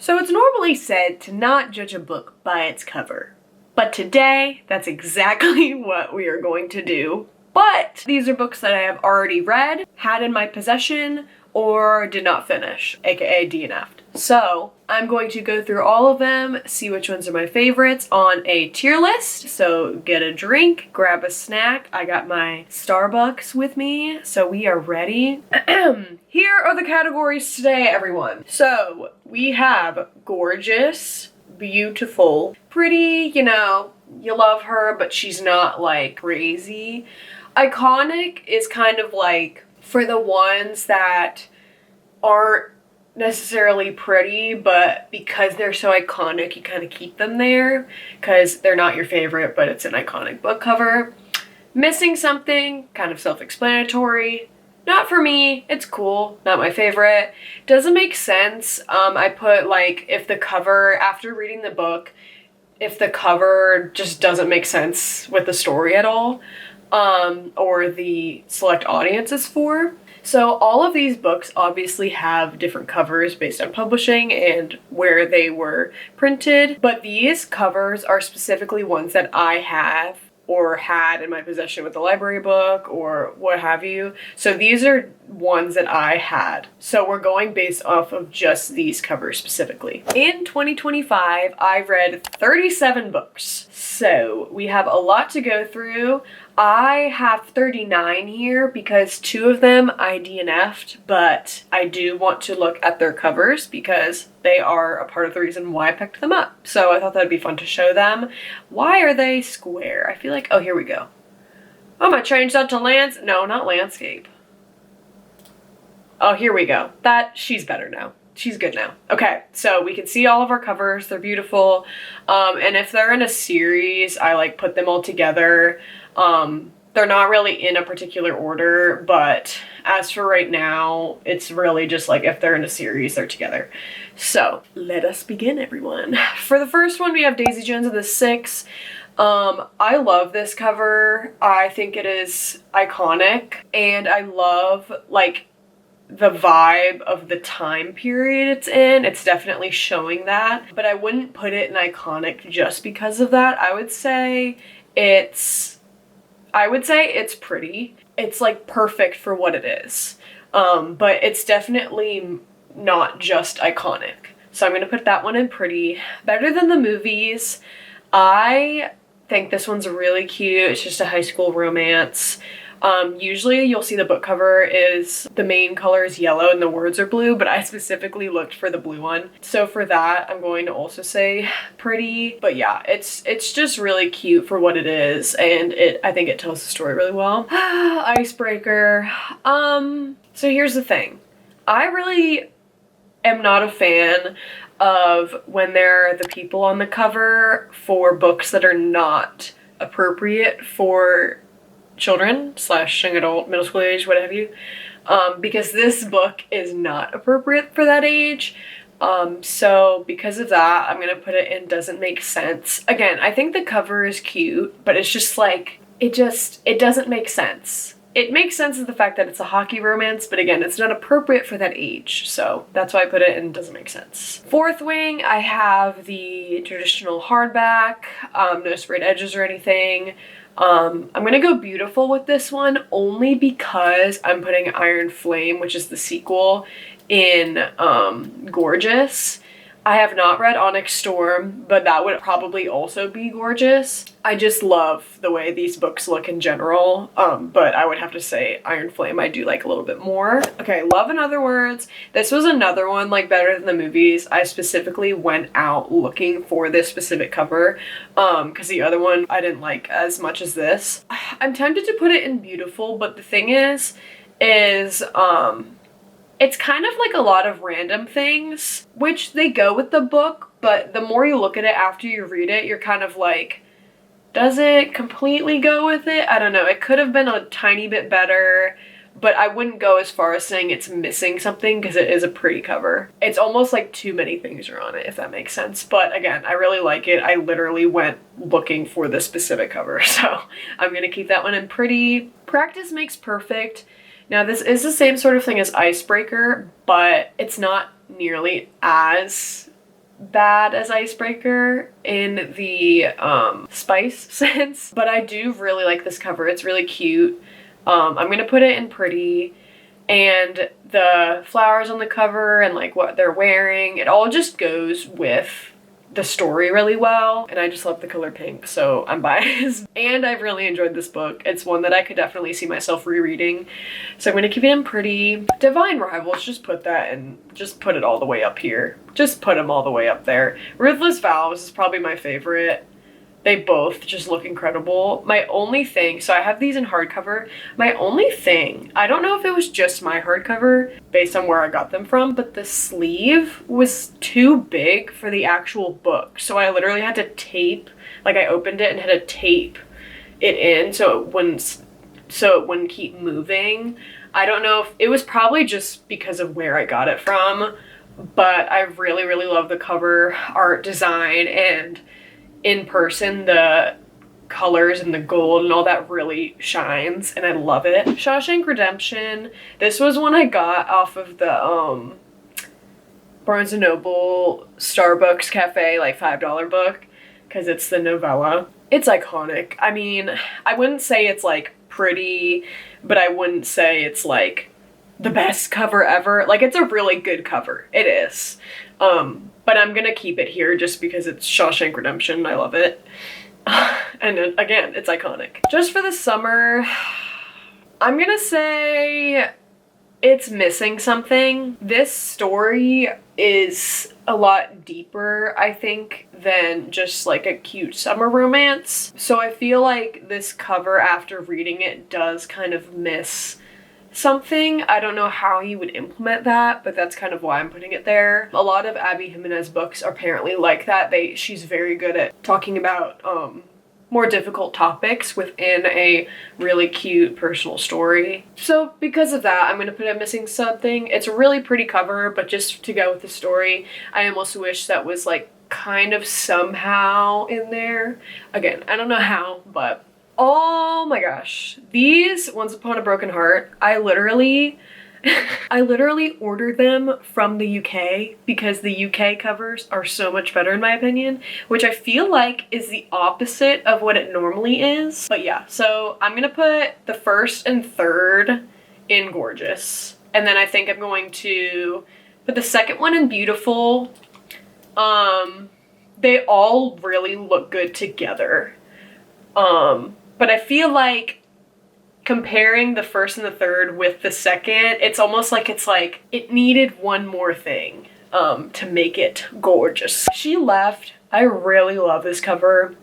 So it's normally said to not judge a book by its cover. But today, that's exactly what we are going to do. But these are books that I have already read, had in my possession, or did not finish, aka DNF'd. So I'm going to go through all of them, see which ones are my favorites on a tier list. So get a drink, grab a snack. I got my Starbucks with me, so we are ready. Here are the categories today, everyone. So we have gorgeous, beautiful, pretty, you know, you love her, but she's not like crazy. Iconic is kind of like for the ones that aren't necessarily pretty, but because they're so iconic, you kind of keep them there because they're not your favorite, but it's an iconic book cover. Missing something, kind of self-explanatory. Not for me, it's cool, not my favorite. Doesn't make sense. I put like if the cover, after reading the book, if the cover just doesn't make sense with the story at all, or the select audience is for. So all of these books obviously have different covers based on publishing and where they were printed, but these covers are specifically ones that I have or had in my possession with the library book or what have you. So these are ones that I had. So we're going based off of just these covers specifically. In 2025, I read 37 books. So we have a lot to go through. I have 39 here because 2 of them I DNF'd, but I do want to look at their covers because they are a part of the reason why I picked them up. So I thought that'd be fun to show them. Why are they square? I feel like, oh, here we go. Oh, am I changed that to no, not landscape. Oh, here we go. She's better now. She's good now. Okay, so we can see all of our covers. They're beautiful. And if they're in a series, I like put them all together. They're not really in a particular order, but as for right now, it's really just like if they're in a series, they're together. So let us begin, everyone. For the first one, we have Daisy Jones and the Six. I love this cover. I think it is iconic, and I love like the vibe of the time period it's in. It's definitely showing that, but I wouldn't put it in iconic just because of that. I would say it's pretty. It's like perfect for what it is. But it's definitely not just iconic. So I'm gonna put that one in pretty. Better than the movies. I think this one's really cute. It's just a high school romance. Usually you'll see the book cover is the main color is yellow and the words are blue, but I specifically looked for the blue one. So for that, I'm going to also say pretty. But yeah, it's just really cute for what it is, and I think it tells the story really well. Icebreaker. So here's the thing. I really am not a fan of when they're the people on the cover for books that are not appropriate for children / young adult, middle school age, what have you, because this book is not appropriate for that age. So because of that, I'm gonna put it in doesn't make sense. Again, I think the cover is cute, but it's just like, it doesn't make sense. It makes sense of the fact that it's a hockey romance, but again, it's not appropriate for that age. So that's why I put it in doesn't make sense. Fourth wing, I have the traditional hardback, no sprayed edges or anything. I'm gonna go beautiful with this one only because I'm putting Iron Flame, which is the sequel, in gorgeous. I have not read Onyx Storm, but that would probably also be gorgeous. I just love the way these books look in general, but I would have to say Iron Flame I do like a little bit more. Okay, Love in Other Words. This was another one like better than the movies. I specifically went out looking for this specific cover, because the other one I didn't like as much as this. I'm tempted to put it in beautiful, but the thing is it's kind of like a lot of random things, which they go with the book, but the more you look at it after you read it, you're kind of like, does it completely go with it? I don't know. It could have been a tiny bit better, but I wouldn't go as far as saying it's missing something because it is a pretty cover. It's almost like too many things are on it, if that makes sense. But again, I really like it. I literally went looking for this specific cover, so I'm going to keep that one in pretty. Practice makes perfect. Now this is the same sort of thing as Icebreaker, but it's not nearly as bad as icebreaker in the spice sense, but I do really like this cover. It's really cute. I'm gonna put it in pretty, and the flowers on the cover and like what they're wearing, it all just goes with the story really well, and I just love the color pink, so I'm biased. And I've really enjoyed this book. It's one that I could definitely see myself rereading, so I'm gonna keep it in pretty. Divine Rivals, just put that and just put it all the way up here. Just put them all the way up there. Ruthless Vows is probably my favorite. They both just look incredible. My only thing, so I have these in hardcover. My only thing, I don't know if it was just my hardcover based on where I got them from, but the sleeve was too big for the actual book. So I literally had to tape, like I opened it and had to tape it in so it wouldn't keep moving. I don't know if it was probably just because of where I got it from, but I really, really love the cover art design, and in person the colors and the gold and all that really shines, and I love it. Shawshank Redemption, this was one I got off of the Barnes & Noble Starbucks Cafe like $5 book, because it's the novella. It's iconic. I mean, I wouldn't say it's like pretty, but I wouldn't say it's like the best cover ever. Like, it's a really good cover. It is. But I'm gonna keep it here just because it's Shawshank Redemption. I love it. And again, it's iconic. Just for the summer, I'm gonna say it's missing something. This story is a lot deeper, I think, than just like a cute summer romance. So I feel like this cover, after reading it, does kind of miss something. I don't know how he would implement that, but that's kind of why I'm putting it there. A lot of Abby Jimenez books are apparently like that. She's very good at talking about more difficult topics within a really cute personal story. So because of that, I'm gonna put it missing something. It's a really pretty cover, but just to go with the story, I almost wish that was like kind of somehow in there. Again, I don't know how, but oh my gosh, these Once Upon a Broken Heart, I literally ordered them from the UK because the UK covers are so much better in my opinion, which I feel like is the opposite of what it normally is. But yeah, so I'm gonna put the first and third in Gorgeous, and then I think I'm going to put the second one in Beautiful. They all really look good together. But I feel like comparing the first and the third with the second, it's almost like it needed one more thing to make it gorgeous. She Left, I really love this cover.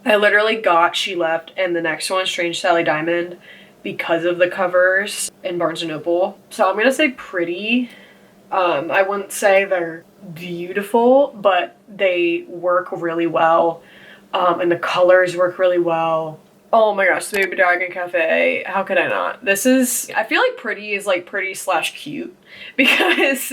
I literally got She Left and the next one, Strange Sally Diamond, because of the covers in Barnes & Noble. So I'm gonna say pretty. I wouldn't say they're beautiful, but they work really well. And the colors work really well. Oh my gosh, Baby Dragon Cafe. How could I not? This is, I feel like pretty is like pretty / cute because,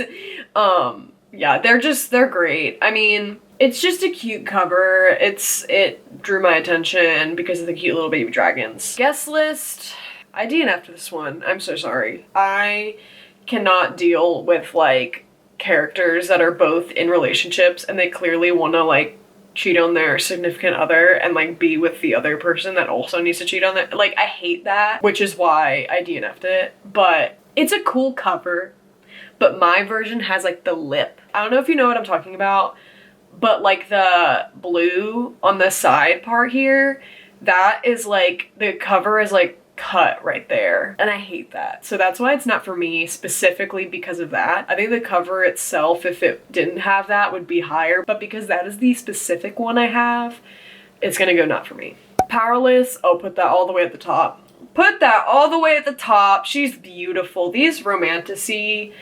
yeah, they're great. I mean, it's just a cute cover. It drew my attention because of the cute little baby dragons. Guest list. I DNF'd this one. I'm so sorry. I cannot deal with like characters that are both in relationships and they clearly want to like cheat on their significant other and like be with the other person that also needs to cheat on them. Like, I hate that, which is why I DNF'd it. But it's a cool cover, but my version has like the lip. I don't know if you know what I'm talking about, but like the blue on the side part here, that is like, the cover is like cut right there, and I hate that. So that's why it's not for me, specifically because of that. I think the cover itself, if it didn't have that, would be higher, but because that is the specific one I have, it's gonna go not for me. Powerless, oh, put that all the way at the top. Put that all the way at the top. She's beautiful. These romanticy,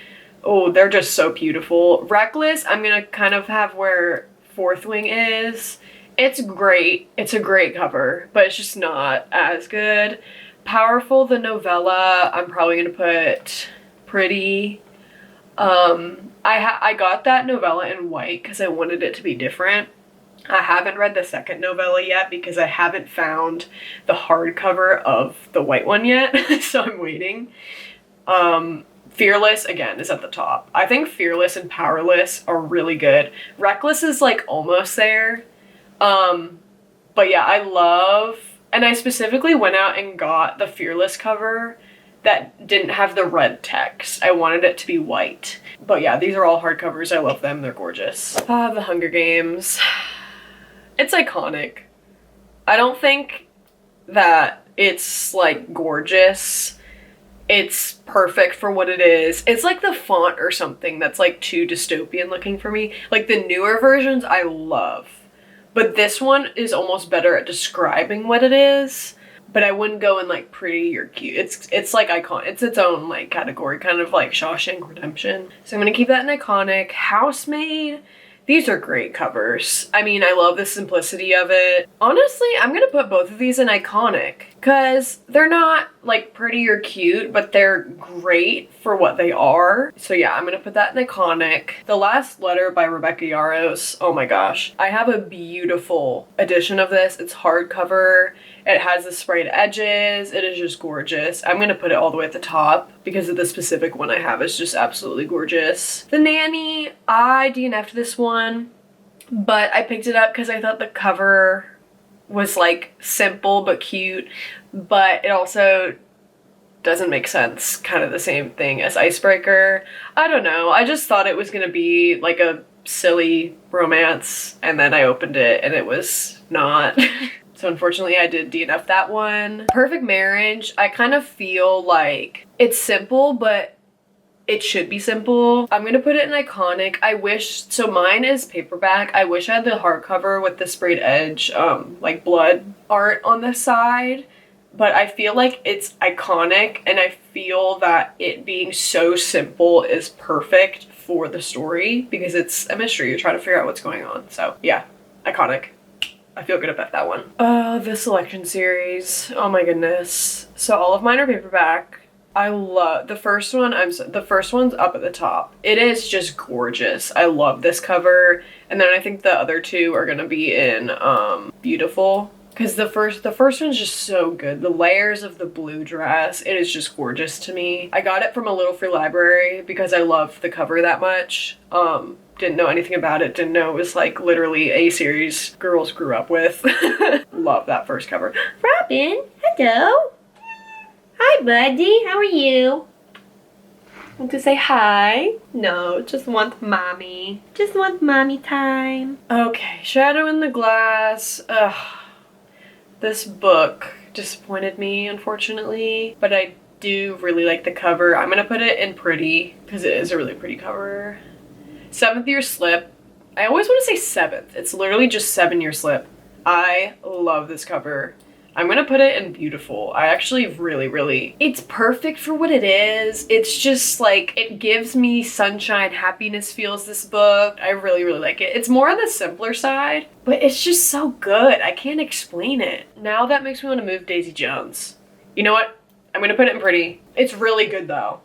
oh, they're just so beautiful. Reckless, I'm gonna kind of have where Fourth Wing is. It's great. It's a great cover, but it's just not as good. Powerful, the novella, I'm probably gonna put pretty. I got that novella in white because I wanted it to be different. I haven't read the second novella yet because I haven't found the hardcover of the white one yet, so I'm waiting. Fearless, again, is at the top. I think Fearless and Powerless are really good. Reckless is like almost there. But yeah, I love, and I specifically went out and got the Fearless cover that didn't have the red text. I wanted it to be white. But yeah, these are all hardcovers. I love them. They're gorgeous. The Hunger Games. It's iconic. I don't think that it's like gorgeous. It's perfect for what it is. It's like the font or something that's like too dystopian looking for me. Like the newer versions I love, but this one is almost better at describing what it is. But I wouldn't go in like pretty or cute. It's like iconic. It's its own like category, kind of like Shawshank Redemption. So I'm gonna keep that in iconic. Housemaid. These are great covers. I mean, I love the simplicity of it. Honestly, I'm gonna put both of these in iconic because they're not like pretty or cute, but they're great for what they are. So yeah, I'm gonna put that in iconic. The Last Letter by Rebecca Yarros. Oh my gosh. I have a beautiful edition of this. It's hardcover. It has the sprayed edges. It is just gorgeous. I'm gonna put it all the way at the top because of the specific one I have. It's just absolutely gorgeous. The Nanny, I DNF'd this one, but I picked it up because I thought the cover was like simple but cute, but it also doesn't make sense. Kind of the same thing as Icebreaker. I don't know. I just thought it was gonna be like a silly romance, and then I opened it and it was not. So unfortunately I did DNF that one. Perfect Marriage, I kind of feel like it's simple, but it should be simple. I'm gonna put it in iconic. I wish, so mine is paperback. I wish I had the hardcover with the sprayed edge, like blood art on the side, but I feel like it's iconic, and I feel that it being so simple is perfect for the story because it's a mystery. You're trying to figure out what's going on. So yeah, iconic. I feel good about that one. The Selection series. Oh my goodness. So all of mine are paperback. I love the first one. The first one's up at the top. It is just gorgeous. I love this cover. And then I think the other two are gonna be in Beautiful. Because the first one's just so good. The layers of the blue dress, it is just gorgeous to me. I got it from a little free library because I love the cover that much. Didn't know anything about it. Didn't know it was like literally a series girls grew up with. Love that first cover. Robin, hello. Hi, buddy. How are you? Want to say hi? No, just want mommy. Just want mommy time. Okay, Shadow in the Glass. Ugh. This book disappointed me, unfortunately, but I do really like the cover. I'm gonna put it in pretty because it is a really pretty cover. 7th Year Slip. I always want to say 7th. It's literally just 7-year slip. I love this cover. I'm gonna put it in Beautiful. I actually really, it's perfect for what it is. It's just like, it gives me sunshine, happiness feels, this book. I really like it. It's more on the simpler side, but it's just so good. I can't explain it. Now that makes me want to move Daisy Jones. You know what? I'm gonna put it in pretty. It's really good though.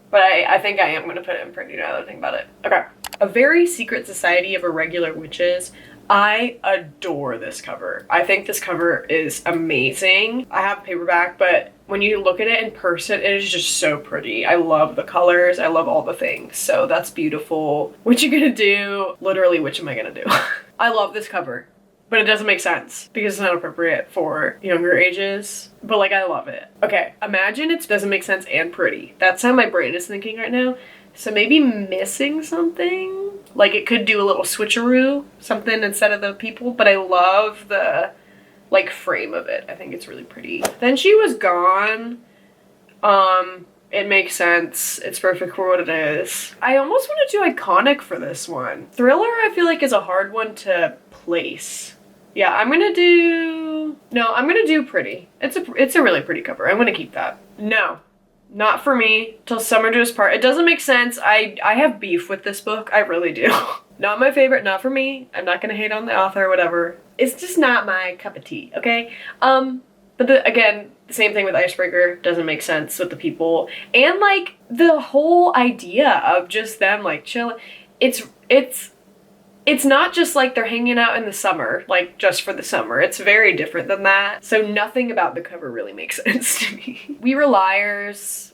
But I think I am going to put it in pretty now that I think about it. Okay. A Very Secret Society of Irregular Witches. I adore this cover. I think this cover is amazing. I have paperback, but when you look at it in person, it is just so pretty. I love the colors. I love all the things. So that's beautiful. What you gonna do? Literally, which am I gonna do? I love this cover, but it doesn't make sense because it's not appropriate for younger ages. But like, I love it. Okay, imagine it doesn't make sense and pretty. That's how my brain is thinking right now. So maybe missing something? Like it could do a little switcheroo, something instead of the people, but I love the like frame of it. I think it's really pretty. Then She Was Gone. It makes sense. It's perfect for what it is. I almost want to do iconic for this one. Thriller, I feel like, is a hard one to place. Yeah, I'm gonna do pretty. It's a really pretty cover. I'm gonna keep that. No, not for me. Till Summer Do Us Part. It doesn't make sense. I have beef with this book. I really do. Not my favorite, not for me. I'm not gonna hate on the author or whatever. It's just not my cup of tea, okay? But again, the same thing with Icebreaker. Doesn't make sense with the people. And like the whole idea of just them like chilling. It's not just like they're hanging out in the summer, like just for the summer. It's very different than that. So nothing about the cover really makes sense to me. We Were Liars.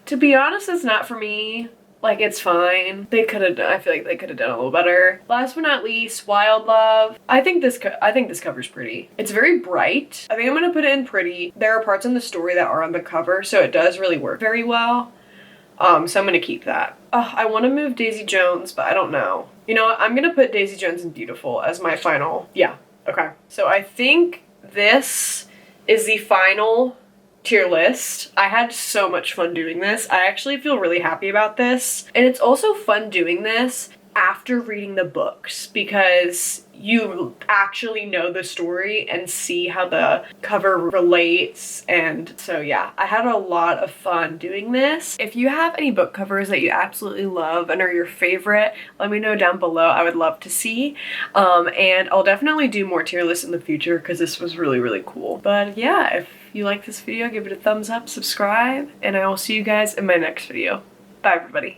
To be honest, it's not for me. Like, it's fine. They could have, I feel like they could have done a little better. Last but not least, Wild Love. I think this cover's pretty. It's very bright. I think I'm gonna put it in pretty. There are parts in the story that are on the cover, so it does really work very well. So I'm gonna keep that. I want to move Daisy Jones, but I don't know. You know what? I'm gonna put Daisy Jones and Beautiful as my final. Yeah, okay. So I think this is the final tier list. I had so much fun doing this. I actually feel really happy about this. And it's also fun doing this after reading the books because you actually know the story and see how the cover relates. And so yeah, I had a lot of fun doing this. If you have any book covers that you absolutely love and are your favorite, let me know down below. I would love to see. And I'll definitely do more tier lists in the future because this was really, really cool. But yeah, if you like this video, give it a thumbs up, subscribe, and I will see you guys in my next video. Bye everybody.